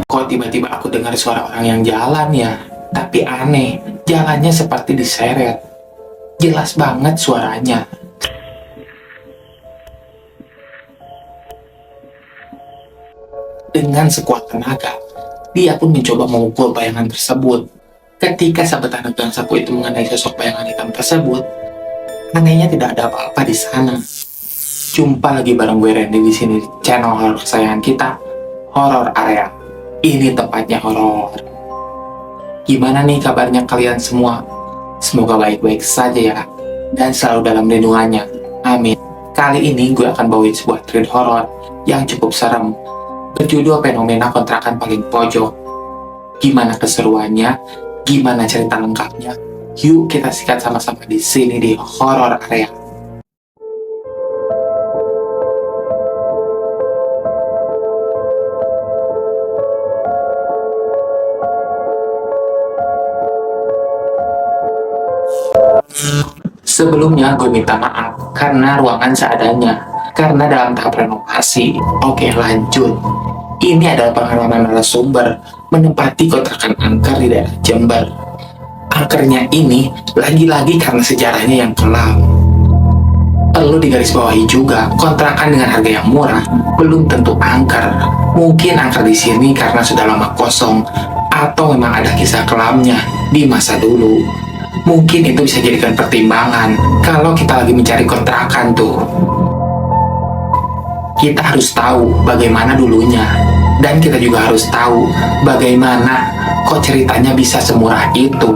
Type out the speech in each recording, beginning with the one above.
Kok tiba-tiba aku dengar suara orang yang jalan ya? Tapi aneh, jalannya seperti diseret. Jelas banget suaranya. Dengan sekuat tenaga, dia pun mencoba memukul bayangan tersebut. Ketika sabetan gang sapu itu mengenai sosok bayangan hitam tersebut, anehnya tidak ada apa-apa di sana. Jumpa lagi bareng gue Randy di sini di channel horor kesayangan kita, Horror Area. Ini tempatnya horor. Gimana nih kabarnya kalian semua? Semoga baik-baik saja ya, dan selalu dalam lindungannya. Amin. Kali ini gue akan bawain sebuah thread horor yang cukup serem, berjudul Fenomena Kontrakan Paling Pojok. Gimana keseruannya? Gimana cerita lengkapnya? Yuk kita sikat sama-sama di sini di Horror Area. Sebelumnya gue minta maaf karena ruangan seadanya, karena dalam tahap renovasi. Oke lanjut. Ini adalah pengalaman narasumber menempati kontrakan angker di daerah Jember. Angkernya ini lagi-lagi karena sejarahnya yang kelam. Perlu digarisbawahi juga, kontrakan dengan harga yang murah belum tentu angker. Mungkin angker di sini karena sudah lama kosong, atau memang ada kisah kelamnya di masa dulu. Mungkin itu bisa jadikan pertimbangan kalau kita lagi mencari kontrakan tuh. Kita harus tahu bagaimana dulunya, dan kita juga harus tahu bagaimana kok ceritanya bisa semurah itu.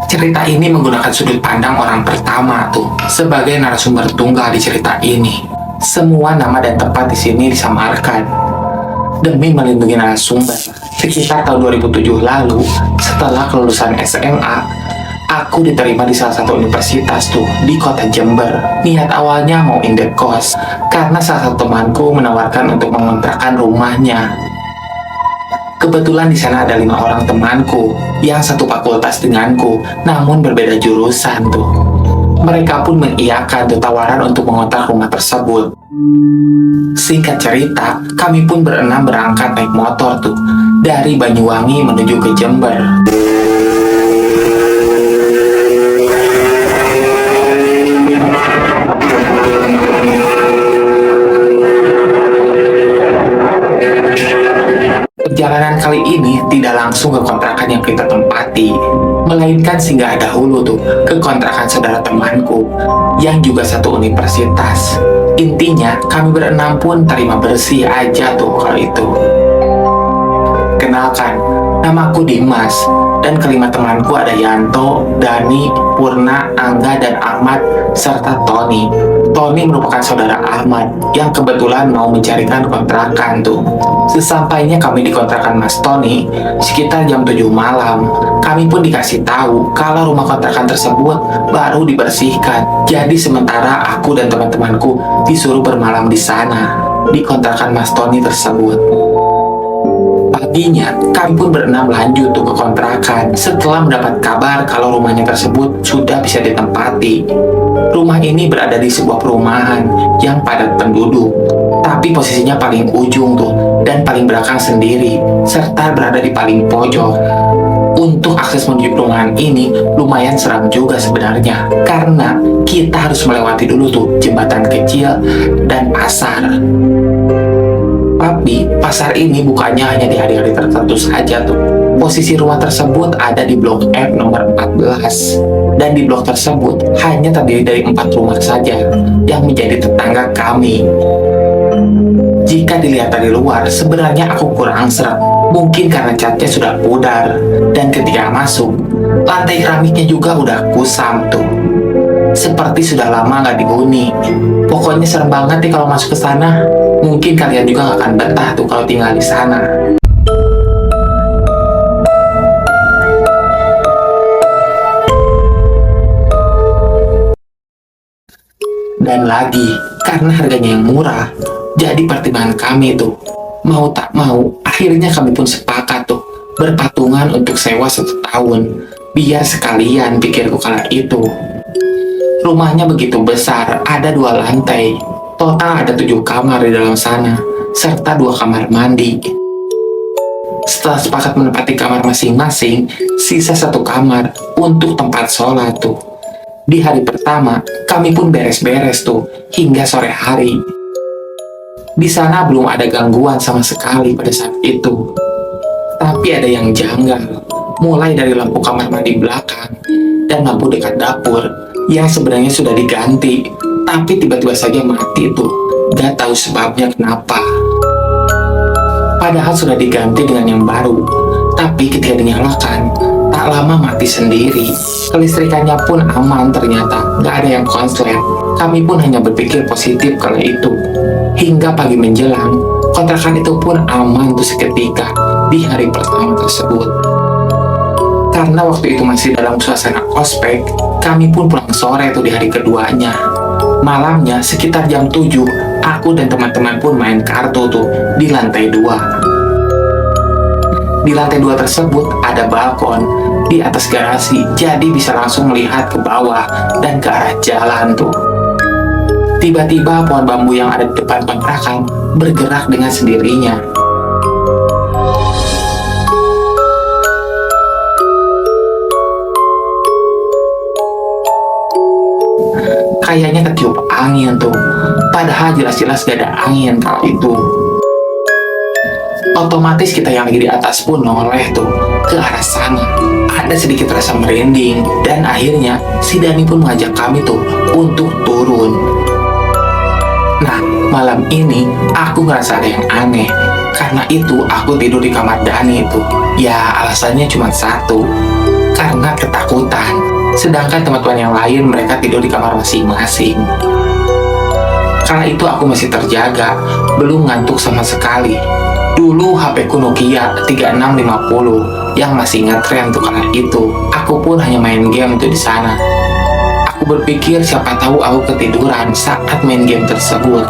Cerita ini menggunakan sudut pandang orang pertama tuh sebagai narasumber tunggal di cerita ini. Semua nama dan tempat di sini disamarkan demi melindungi narasumber. Sekitar tahun 2007 lalu, setelah kelulusan SMA, aku diterima di salah satu universitas tuh di kota Jember. Niat awalnya mau indekos karena salah satu temanku menawarkan untuk mengontrakkan rumahnya. Kebetulan di sana ada 5 orang temanku yang satu fakultas denganku, namun berbeda jurusan tuh. Mereka pun mengiyakan tuh tawaran untuk mengontrak rumah tersebut. Singkat cerita, kami pun berenam berangkat naik motor tuh dari Banyuwangi menuju ke Jember. Perjalanan kali ini tidak langsung ke kontrakan yang kita tempati, melainkan singgah dahulu tuh ke kontrakan saudara temanku yang juga satu universitas. Intinya kami berenam pun terima bersih aja tuh kalau itu. Kenalkan, namaku Dimas, dan kelima temanku ada Yanto, Dani, Purna, Angga, dan Ahmad, serta Tony. Tony merupakan saudara Ahmad yang kebetulan mau mencarikan kontrakan tuh. Sesampainya kami di kontrakan Mas Tony, sekitar jam 7 malam, kami pun dikasih tahu kalau rumah kontrakan tersebut baru dibersihkan. Jadi sementara aku dan teman-temanku disuruh bermalam di sana, di kontrakan Mas Tony tersebut. Paginya, kami pun berenam lanjut tuh ke kontrakan setelah mendapat kabar kalau rumahnya tersebut sudah bisa ditempati. Rumah ini berada di sebuah perumahan yang padat penduduk, tapi posisinya paling ujung tuh dan paling belakang sendiri, serta berada di paling pojok. Untuk akses menuju perumahan ini lumayan seram juga sebenarnya, karena kita harus melewati dulu tuh jembatan kecil dan pasar. Tapi pasar ini bukannya hanya di hari-hari tertentu saja tuh. Posisi rumah tersebut ada di blok F nomor 14. Dan di blok tersebut hanya terdiri dari 4 rumah saja yang menjadi tetangga kami. Jika dilihat dari luar, sebenarnya aku kurang serem. Mungkin karena catnya sudah pudar. Dan ketika masuk, lantai keramiknya juga udah kusam tuh. Seperti sudah lama nggak dihuni. Pokoknya serem banget nih kalau masuk ke sana. Mungkin kalian juga nggak akan betah tuh kalau tinggal di sana. Dan lagi, karena harganya yang murah, jadi pertimbangan kami tuh, mau tak mau, akhirnya kami pun sepakat tuh, berpatungan untuk sewa 1 tahun, biar sekalian pikirku kala itu. Rumahnya begitu besar, ada 2 lantai, total ada 7 kamar di dalam sana, serta 2 kamar mandi. Setelah sepakat menempati kamar masing-masing, sisa 1 kamar untuk tempat sholat tuh. Di hari pertama, kami pun beres-beres tuh hingga sore hari. Di sana belum ada gangguan sama sekali pada saat itu. Tapi ada yang janggal, mulai dari lampu kamar mandi belakang dan lampu dekat dapur yang sebenarnya sudah diganti, tapi tiba-tiba saja mati tuh. Gak tahu sebabnya kenapa. Padahal sudah diganti dengan yang baru, tapi ketika dinyalakan, tak lama mati sendiri. Kelistrikannya pun aman ternyata, gak ada yang konslet. Kami pun hanya berpikir positif kala itu. Hingga pagi menjelang, kontrakan itu pun aman tuh seketika di hari pertama tersebut. Karena waktu itu masih dalam suasana ospek, kami pun pulang sore tuh di hari keduanya. Malamnya sekitar jam 7, aku dan teman-teman pun main kartu tuh di lantai 2. Di lantai 2 tersebut ada balkon di atas garasi, jadi bisa langsung melihat ke bawah dan ke arah jalan tuh. Tiba-tiba pohon bambu yang ada di depan kontrakan bergerak dengan sendirinya. Kayaknya ketiup angin tuh, padahal jelas-jelas gak ada angin kala itu. Otomatis kita yang lagi di atas pun noleh tuh ke arah sana. Ada sedikit rasa merinding, dan akhirnya si Dani pun mengajak kami tuh untuk turun. Nah, malam ini aku ngerasa ada yang aneh. Karena itu aku tidur di kamar Dani itu. Ya, alasannya cuma satu, karena ketakutan. Sedangkan teman-teman yang lain mereka tidur di kamar masing-masing. Kala itu aku masih terjaga, belum ngantuk sama sekali. Dulu HP ku Nokia 3650 yang masih ngetren tuh kala itu. Aku pun hanya main game tuh di sana. Aku berpikir siapa tahu aku ketiduran saat main game tersebut.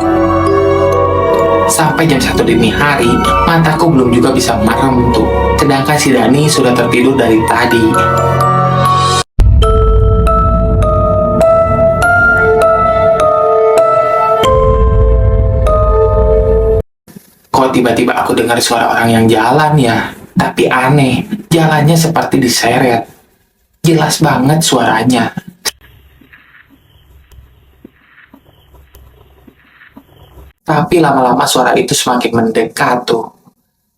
Sampai jam 1 dini hari, mataku belum juga bisa merem tuh. Sedangkan si Dani sudah tertidur dari tadi. Kok tiba-tiba aku dengar suara orang yang jalan ya? Tapi aneh, jalannya seperti diseret. Jelas banget suaranya. Tapi lama-lama suara itu semakin mendekat tuh.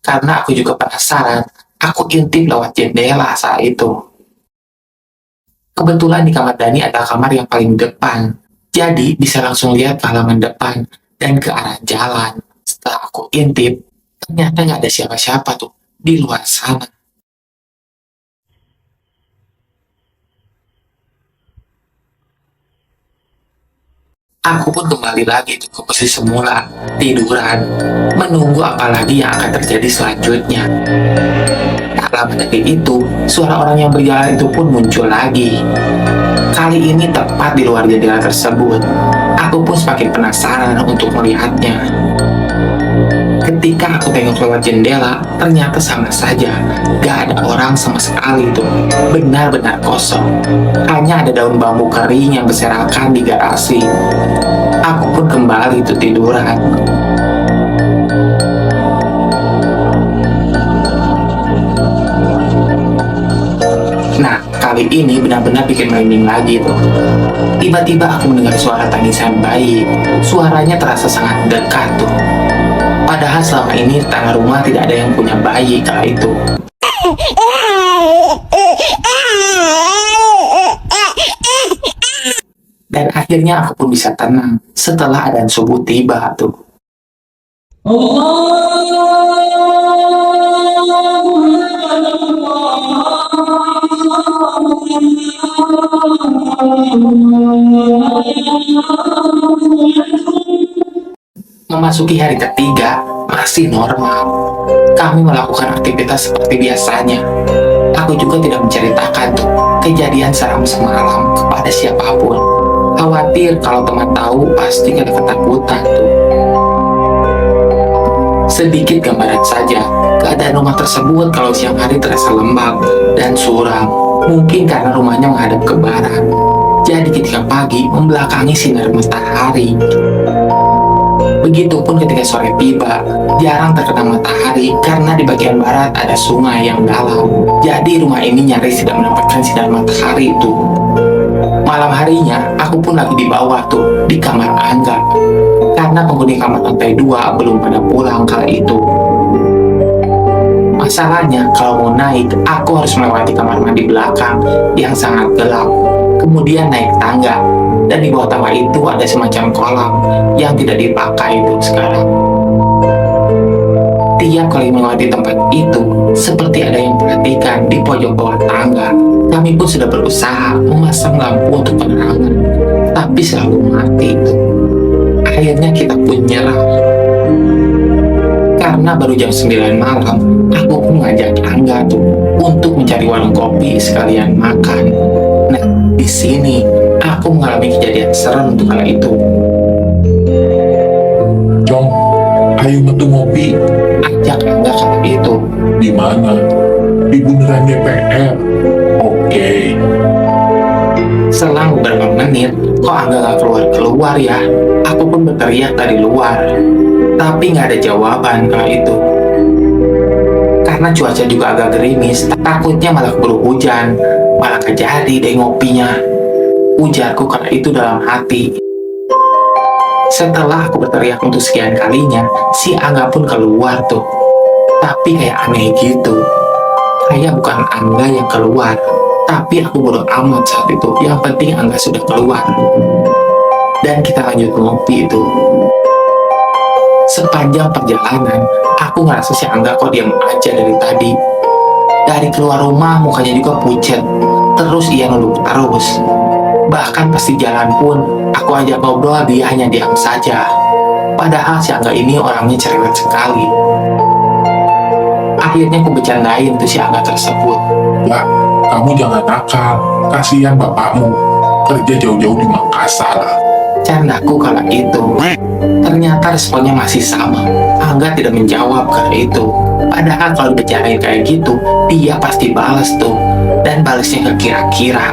Karena aku juga penasaran, aku intip lewat jendela saat itu. Kebetulan di kamar Dani adalah kamar yang paling depan. Jadi bisa langsung lihat ke halaman depan dan ke arah jalan. Setelah aku intip, ternyata nggak ada siapa-siapa tuh di luar sana. Aku pun kembali lagi tuh ke posisi semula, tiduran, menunggu apalagi yang akan terjadi selanjutnya. Tak lama dari itu, suara orang yang berjalan itu pun muncul lagi. Kali ini tepat di luar jendela tersebut. Aku pun semakin penasaran untuk melihatnya. Ketika aku tengok lewat jendela, ternyata sama saja. Gak ada orang sama sekali tuh. Benar-benar kosong. Hanya ada daun bambu kering yang berserakan di garasi. Aku pun kembali tuh tiduran. Nah, kali ini benar-benar bikin merinding lagi tuh. Tiba-tiba aku mendengar suara tangisan bayi. Suaranya terasa sangat dekat tuh. Padahal selama ini tetangga rumah tidak ada yang punya bayi kala itu. Dan akhirnya aku pun bisa tenang setelah adzan subuh tiba tuh. Memasuki hari ketiga, masih normal. Kami melakukan aktivitas seperti biasanya. Aku juga tidak menceritakan tuh kejadian seram semalam kepada siapapun. Khawatir kalau teman tahu pasti ada ketakutan tuh. Sedikit gambaran saja, keadaan rumah tersebut kalau siang hari terasa lembab dan suram. Mungkin karena rumahnya menghadap ke barat. Jadi ketika pagi membelakangi sinar matahari. Begitupun ketika sore tiba, jarang terkena matahari karena di bagian barat ada sungai yang dalam. Jadi rumah ini nyaris tidak mendapatkan sinar matahari itu. Malam harinya, aku pun lagi di bawah tuh, di kamar Angga. Karena penghuni kamar lantai 2 belum pada pulang kala itu. Masalahnya, kalau mau naik, aku harus melewati kamar mandi belakang yang sangat gelap. Kemudian naik tangga, dan di bawah tangga itu ada semacam kolam yang tidak dipakai itu sekarang. Tiap kali melewati tempat itu, seperti ada yang perhatikan di pojok bawah tangga. Kami pun sudah berusaha memasang lampu untuk penerangan, tapi selalu mati itu. Akhirnya kita pun nyerah. Karena baru jam 9 malam, aku pun ngajak Angga tuh untuk mencari warung kopi sekalian makan. Nah, di sini aku mengalami kejadian serem tuh kala itu. Cong, ayo metu ngopi. Ajak Angga kala itu. Di mana? Di bundaran DPR. Oke. Selang beberapa menit, kok Angga gak keluar-keluar ya? Aku pun berteriak dari luar. Tapi nggak ada jawaban kala itu. Karena cuaca juga agak gerimis, takutnya malah keburu hujan, malah kejadi deh ngopinya. Ujarku kala itu dalam hati. Setelah aku berteriak untuk sekian kalinya, si Angga pun keluar tuh. Tapi kayak aneh gitu. Kayak bukan Angga yang keluar, tapi aku bodo amat saat itu. Yang penting Angga sudah keluar. Dan kita lanjut ngopi itu. Sepanjang perjalanan, aku ngerasa si Angga kok diam aja dari tadi. Dari keluar rumah, mukanya juga pucet. Terus ia nunduk terus. Bahkan pasti jalan pun, aku ajak ngobrol, dia hanya diam saja. Padahal si Angga ini orangnya cerewet sekali. Akhirnya aku bercandain tuh si Angga tersebut. Ya, kamu jangan nakal. Kasihan bapakmu. Kerja jauh-jauh di Makassar. Candaku kala itu. Ternyata responnya masih sama. Angga tidak menjawab kala itu. Padahal kalau dibicarain kayak gitu, dia pasti balas tuh. Dan balasnya ke kira-kira.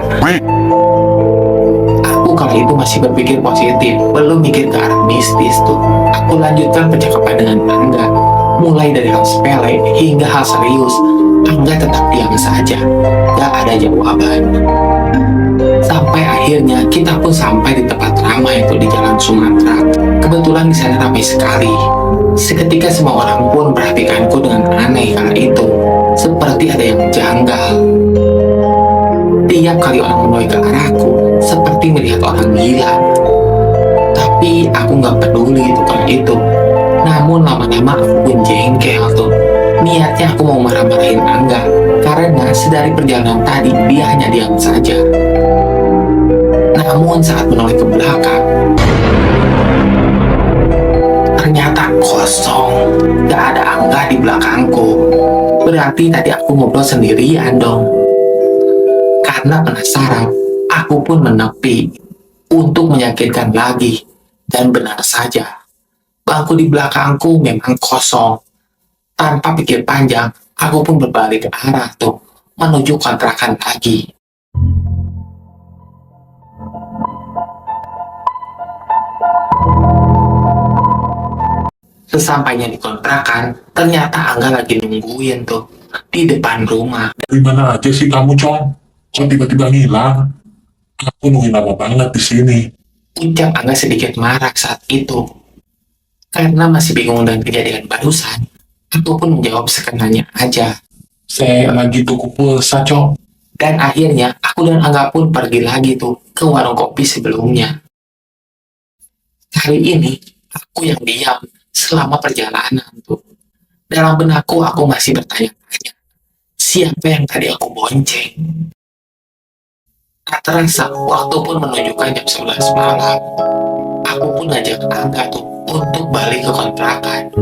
Aku kala itu masih berpikir positif, belum mikir ke arah mistis tuh. Aku lanjutkan percakapan dengan Angga. Mulai dari hal sepele hingga hal serius, Angga tetap diam saja. Gak ada jawaban. Sampai akhirnya kita pun sampai di tempat ramai itu di Jalan Sumatera. Kebetulan di sana ramai sekali. Seketika semua orang pun perhatikanku dengan aneh kala itu. Seperti ada yang janggal. Tiap kali orang menoleh ke arahku, seperti melihat orang gila. Tapi aku nggak peduli itu kala itu. Namun lama-lama aku pun jengkel tuh. Niatnya aku mau marah-marahin Angga, karena sedari perjalanan tadi dia hanya diam saja. Namun saat menoleh ke belakang, ternyata kosong. Gak ada Angga di belakangku. Berarti tadi aku ngobrol sendirian dong. Karena penasaran, aku pun menepi untuk meyakinkan lagi. Dan benar saja, bangku di belakangku memang kosong. Tanpa pikir panjang, aku pun berbalik arah tuh, menuju kontrakan lagi. Sesampainya di kontrakan, ternyata Angga lagi nungguin tuh, di depan rumah. Dari mana aja sih kamu, Cong? Kok tiba-tiba ngilang? Aku nungguin lama banget di sini. Ucap Angga sedikit marah saat itu. Karena masih bingung dengan kejadian barusan, aku pun menjawab sekenanya aja. Saya lagi tuku pulsa, Cong. Dan akhirnya, aku dan Angga pun pergi lagi tuh ke warung kopi sebelumnya. Kali ini, aku yang diam selama perjalanan tuh. Dalam benakku, aku masih bertanya-tanya, siapa yang tadi aku bonceng? Tak terasa, waktu pun menunjukkan jam 11 malam. Aku pun ngajak Angga tuh untuk balik ke kontrakan.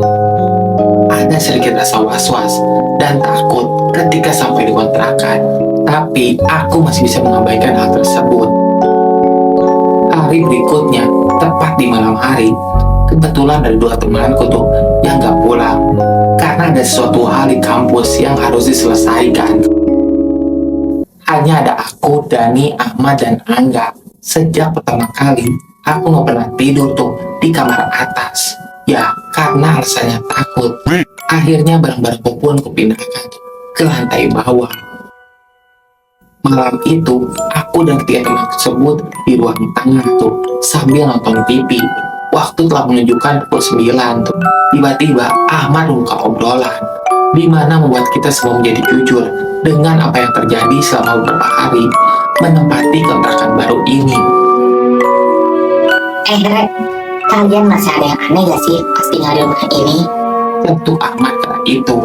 Ada sedikit rasa was-was dan takut ketika sampai di kontrakan. Tapi aku masih bisa mengabaikan hal tersebut. Hari berikutnya, tepat di malam hari, kebetulan ada 2 temanku tuh yang gak pulang. Karena ada sesuatu hal di kampus yang harus diselesaikan. Hanya ada aku, Dani, Ahmad, dan Angga. Sejak pertama kali, aku gak pernah tidur tuh di kamar atas. Ya, karena alasannya takut. Akhirnya barang-barangku pun kupindahkan ke lantai bawah. Malam itu, aku dan ketiga teman tersebut di ruang tengah tuh, sambil nonton TV. Waktu telah menunjukkan pukul 9 tuh. Tiba-tiba Ahmad membuka obrolan, di mana membuat kita semua menjadi jujur dengan apa yang terjadi selama beberapa hari menempati kontrakan baru ini. Re, kalian masih ada yang aneh gak sih pas tinggal di rumah ini? Tentu Ahmad kata itu.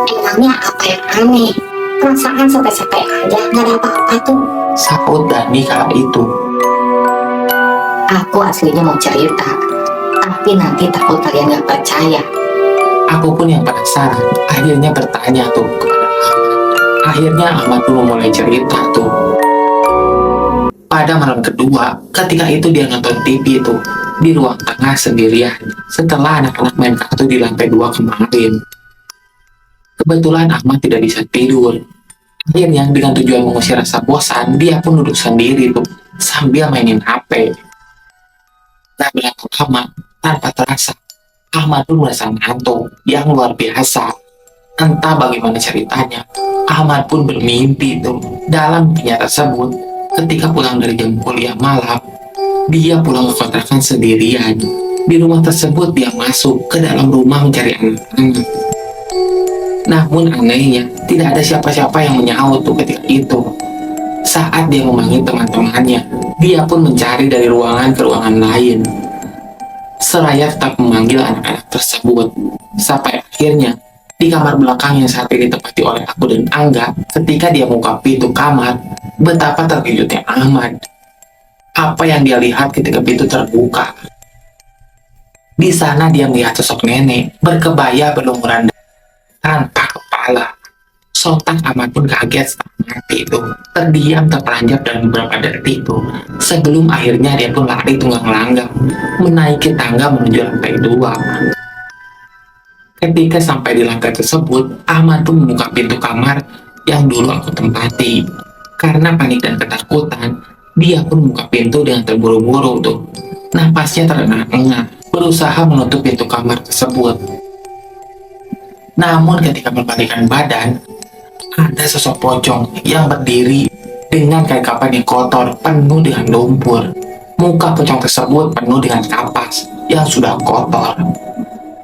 Emangnya apa yang aneh? Perasaan sampai-sampai aja gak ada apa-apa tuh. Sahut Dani kala itu. Aku aslinya mau cerita, tapi nanti takut kalian gak percaya. Aku pun yang penasaran, akhirnya bertanya tuh kepada Ahmad. Akhirnya Ahmad pun memulai cerita tuh. Pada malam kedua, ketika itu dia nonton TV tuh di ruang tengah sendirian setelah anak-anak main kartu di lantai 2 kemarin. Kebetulan Ahmad tidak bisa tidur. Akhirnya dengan tujuan mengusir rasa bosan, dia pun duduk sendiri tuh sambil mainin HP. Tak berapa lama, tanpa terasa, Ahmad pun merasa ngantuk yang luar biasa. Entah bagaimana ceritanya, Ahmad pun bermimpi tuh. Dalam mimpinya tersebut, ketika pulang dari jam kuliah malam, dia pulang ke kontrakan sendirian. Di rumah tersebut dia masuk ke dalam rumah mencari anak-anak. Namun anehnya, tidak ada siapa-siapa yang menyaut tuh ketika itu. Saat dia memanggil teman-temannya, dia pun mencari dari ruangan ke ruangan lain. Seraya tetap memanggil anak-anak tersebut. Sampai akhirnya, di kamar belakang yang saat ini ditempati oleh aku dan Angga, ketika dia membuka pintu kamar, betapa terkejutnya Ahmad. Apa yang dia lihat ketika pintu terbuka? Di sana dia melihat sosok nenek berkebaya berlumuran tanpa kepala. Sontak Ahmad pun kaget setengah mati itu, terdiam terperanjat dalam beberapa detik itu, sebelum akhirnya dia pun lari tunggang langgang menaiki tangga menuju lantai 2. Ketika sampai di lantai tersebut, Ahmad pun membuka pintu kamar yang dulu aku tempati. Karena panik dan ketakutan, dia pun membuka pintu dengan terburu-buru tuh. Napasnya terengah-engah, berusaha menutup pintu kamar tersebut. Namun ketika membalikkan badan, ada sosok pocong yang berdiri dengan kain kapan yang kotor penuh dengan lumpur. Muka pocong tersebut penuh dengan kapas yang sudah kotor.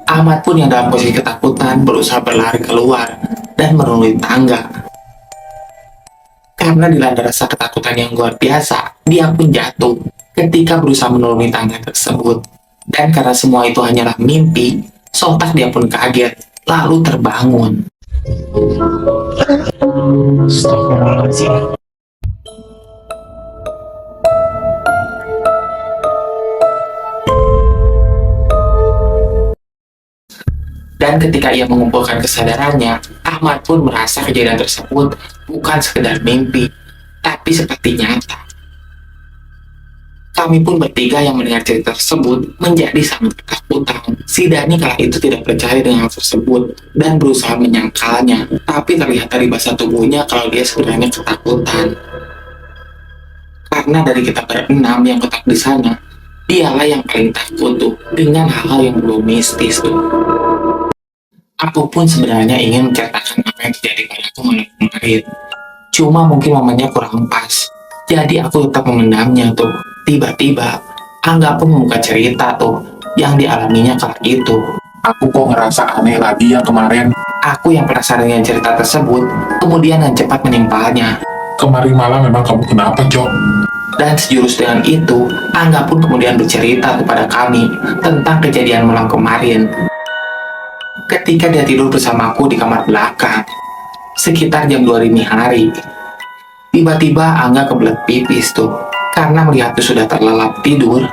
Ahmad pun yang dalam posisi ketakutan berusaha berlari keluar dan menuruni tangga. Karena dilanda rasa ketakutan yang luar biasa, dia pun jatuh ketika berusaha menuruni tangga tersebut. Dan karena semua itu hanyalah mimpi, sontak dia pun kaget, lalu terbangun. Astagfirullahaladzim. Dan ketika ia mengumpulkan kesadarannya, Ahmad pun merasa kejadian tersebut bukan sekedar mimpi, tapi seperti nyata. Kami pun bertiga yang mendengar cerita tersebut menjadi sangat ketakutan. Si Dani kala itu tidak percaya dengan hal tersebut dan berusaha menyangkalnya, tapi terlihat dari bahasa tubuhnya kalau dia sebenarnya ketakutan. Karena dari kita berenam yang tetap di sana, dialah yang paling takut tuh dengan hal-hal yang belum mistis tuh. Aku pun sebenarnya ingin menceritakan apa yang terjadi padaku malam kemarin. Cuma mungkin momennya kurang pas. Jadi aku tetap memendamnya tuh. Tiba-tiba, Angga pun membuka cerita tuh yang dialaminya kala itu. Aku kok ngerasa aneh lagi yang kemarin. Aku yang penasaran dengan cerita tersebut, kemudian dengan cepat menimpalnya. Kemarin malam memang kamu kenapa, Cok? Dan sejurus dengan itu, Angga pun kemudian bercerita kepada kami tentang kejadian malam kemarin. Ketika dia tidur bersamaku di kamar belakang, sekitar jam 2 dini hari, tiba-tiba Angga kebelet pipis tuh. Karena melihatku sudah terlelap tidur,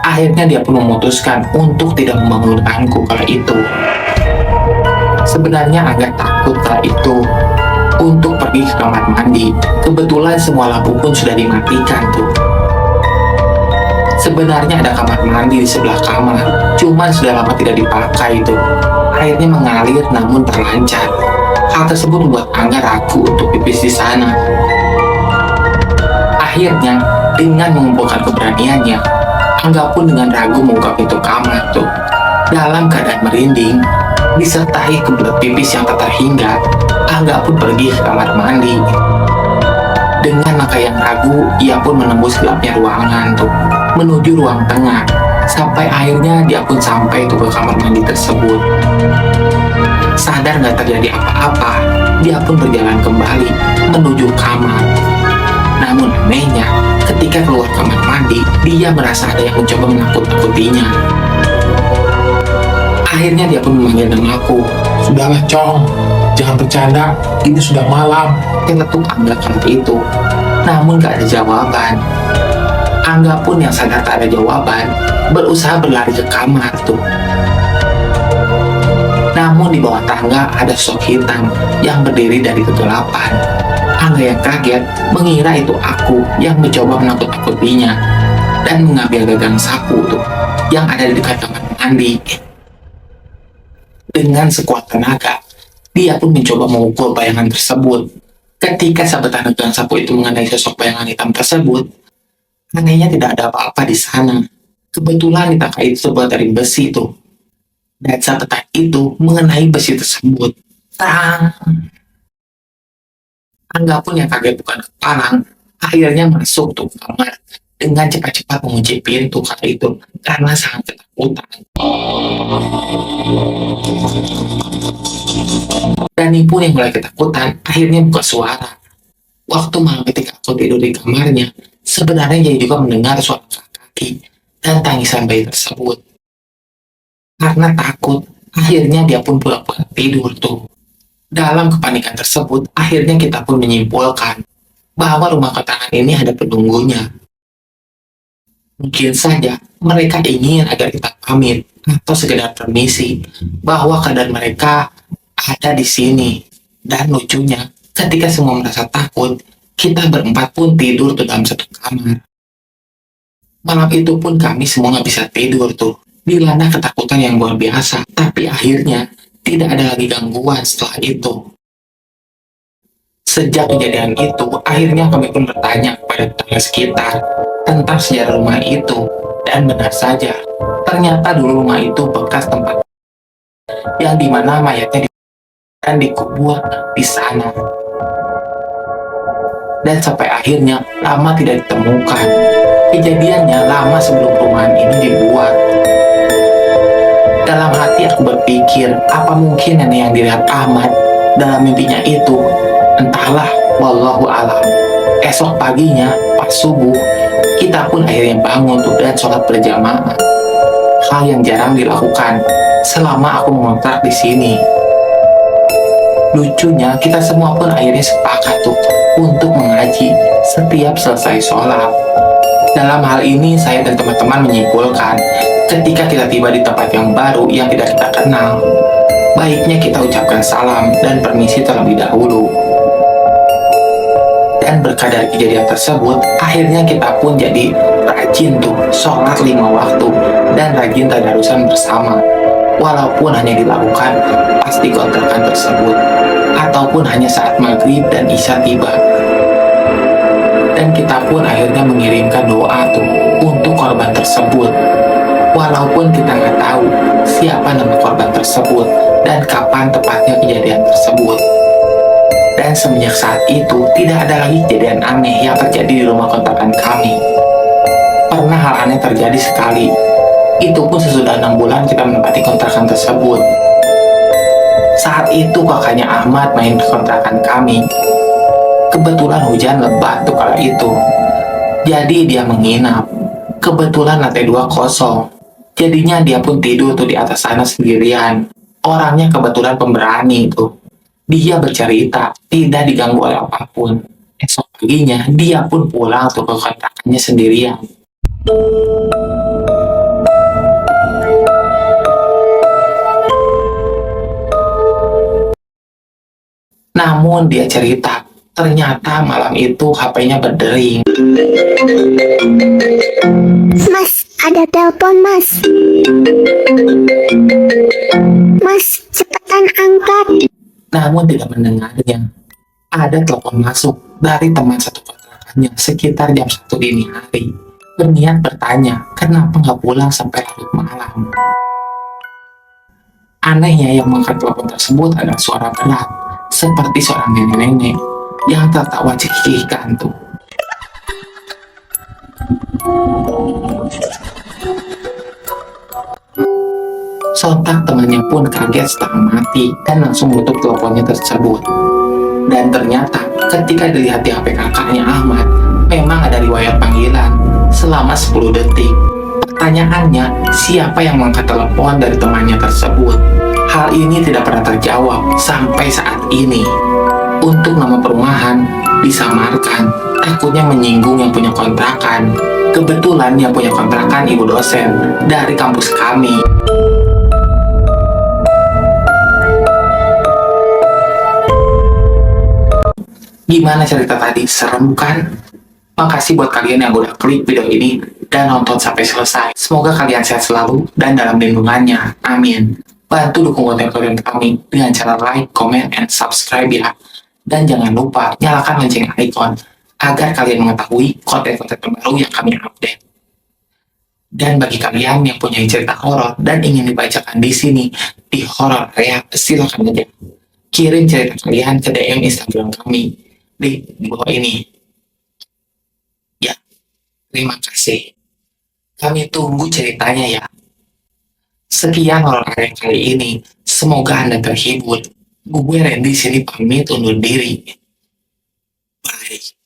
akhirnya dia pun memutuskan untuk tidak membangunkanku kala itu. Sebenarnya agak takut kala itu untuk pergi ke kamar mandi. Kebetulan semua lampu pun sudah dimatikan tuh. Sebenarnya ada kamar mandi di sebelah kamar, cuman sudah lama tidak dipakai tuh. Airnya mengalir namun terlancar. Hal tersebut membuat Angga ragu untuk pipis di sana. Akhirnya, dengan mengumpulkan keberaniannya, Angga pun dengan ragu membuka pintu kamar tuh. Dalam keadaan merinding, disertai kebelet pipis yang tak terhingga, Angga pun pergi ke kamar mandi. Dengan langkah yang ragu, ia pun menembus gelapnya ruangan tuh, menuju ruang tengah. Sampai akhirnya dia pun sampai tuh ke kamar mandi tersebut. Sadar nggak terjadi apa-apa, dia pun berjalan kembali menuju kamar. Namun anehnya, ketika keluar kamar mandi, dia merasa ada yang mencoba menakut-nakutinya. Akhirnya dia pun memanggil namaku. Sudahlah, Cong. Jangan bercanda. Ini sudah malam. Teletuk Angga kala itu, namun gak ada jawaban. Angga pun yang sadar tak ada jawaban, berusaha berlari ke kamar tuh. Namun di bawah tangga ada sosok hitam yang berdiri dari kegelapan. Angga yang kaget mengira itu aku yang mencoba menakut-nakutinya dan mengambil gagang sapu tuh yang ada di dekat kamar mandi. Dengan sekuat tenaga, dia pun mencoba memukul bayangan tersebut. Ketika sabetan gagang sapu itu mengenai sosok bayangan hitam tersebut, anehnya tidak ada apa-apa di sana. Kebetulan di tangga itu terbuat dari besi tuh. Dan sabetan itu mengenai besi tersebut. Tang! Angga pun yang kaget bukan kepalang, akhirnya masuk tuh ke kamar dengan cepat-cepat mengunci pintu kala itu karena sangat ketakutan. Dani pun yang mulai ketakutan akhirnya buka suara. Waktu malam ketika aku tidur di kamarnya, sebenarnya dia juga mendengar suara kaki dan tangisan bayi tersebut. Karena takut, akhirnya dia pun pulang-pulang tidur tuh. Dalam kepanikan tersebut, akhirnya kita pun menyimpulkan bahwa rumah kontrakan ini ada penunggunya. Mungkin saja mereka ingin agar kita pamit atau sekedar permisi bahwa keadaan mereka ada di sini. Dan lucunya, ketika semua merasa takut, kita berempat pun tidur tuh dalam satu kamar. Malam itu pun kami semua nggak bisa tidur tuh, dilanda ketakutan yang luar biasa. Tapi akhirnya tidak ada lagi gangguan setelah itu. Sejak kejadian itu, akhirnya kami pun bertanya kepada tetangga sekitar tentang sejarah rumah itu. Dan benar saja, ternyata dulu rumah itu bekas tempat yang dimana mayatnya dan dikubur di sana. Dan sampai akhirnya lama tidak ditemukan. Kejadiannya lama sebelum perumahan ini dibuat. Dalam hati aku berpikir, apa mungkin nenek yang dilihat Ahmad dalam mimpinya itu? Entahlah, wallahu alam. Esok paginya, pas subuh, kita pun akhirnya bangun tuh dan sholat berjamaah. Hal yang jarang dilakukan selama aku mengontrak di sini. Lucunya, kita semua pun akhirnya sepakat tuh untuk mengaji setiap selesai sholat. Dalam hal ini, saya dan teman-teman menyimpulkan, ketika kita tiba di tempat yang baru yang tidak kita kenal, baiknya kita ucapkan salam dan permisi terlebih dahulu. Dan berkat dari kejadian tersebut, akhirnya kita pun jadi rajin tuh sholat 5 waktu dan rajin tadarusan bersama. Walaupun hanya dilakukan pas di kontrakan tersebut, ataupun hanya saat maghrib dan isya tiba. Dan kita pun akhirnya mengirimkan doa tuh untuk korban tersebut. Walaupun kita nggak tahu siapa nama korban tersebut dan kapan tepatnya kejadian tersebut. Dan semenjak saat itu, tidak ada lagi kejadian aneh yang terjadi di rumah kontrakan kami. Pernah hal aneh terjadi sekali. Itu pun sesudah 6 bulan kita menempati kontrakan tersebut. Saat itu kakaknya Ahmad main ke kontrakan kami. Kebetulan hujan lebat tuh kala itu. Jadi dia menginap. Kebetulan lantai 2 kosong. Jadinya dia pun tidur tuh di atas sana sendirian. Orangnya kebetulan pemberani tuh. Dia bercerita, tidak diganggu oleh apapun. Esok paginya, dia pun pulang tuh ke kontrakannya sendirian. Namun dia cerita, ternyata malam itu HP-nya berdering. Mas, ada telepon, Mas. Mas, cepetan angkat. Namun tidak mendengarnya. Ada telepon masuk dari teman satu kontrakannya sekitar jam 1 dini hari. Berniat bertanya, kenapa nggak pulang sampai larut malam. Anehnya yang mengangkat telepon tersebut adalah suara berat, seperti seorang nenek-nenek yang tertawa cekikikan tuh. Sontak temannya pun kaget setengah mati dan langsung menutup teleponnya tersebut. Dan ternyata ketika dilihat di HP kakaknya Ahmad, memang ada riwayat panggilan selama 10 detik. Pertanyaannya, siapa yang mengangkat telepon dari temannya tersebut? Hal ini tidak pernah terjawab sampai saat ini. Untuk nama perumahan disamarkan, takutnya menyinggung yang punya kontrakan. Kebetulan yang punya kontrakan ibu dosen dari kampus kami. Gimana cerita tadi? Serem kan? Makasih buat kalian yang udah klik video ini dan nonton sampai selesai. Semoga kalian sehat selalu dan dalam lindungannya. Amin. Bantu dukung konten-konten kami dengan cara like, comment, and subscribe ya. Dan jangan lupa nyalakan lonceng icon agar kalian mengetahui konten-konten terbaru yang kami update. Dan bagi kalian yang punya cerita horor dan ingin dibacakan di sini di Horor Area, silakan aja kirim cerita kalian ke DM Instagram kami di bawah ini. Ya, terima kasih. Kami tunggu ceritanya ya. Sekian Horor Area kali ini. Semoga Anda terhibur. Gue Randy sini pamit undur diri. Bye.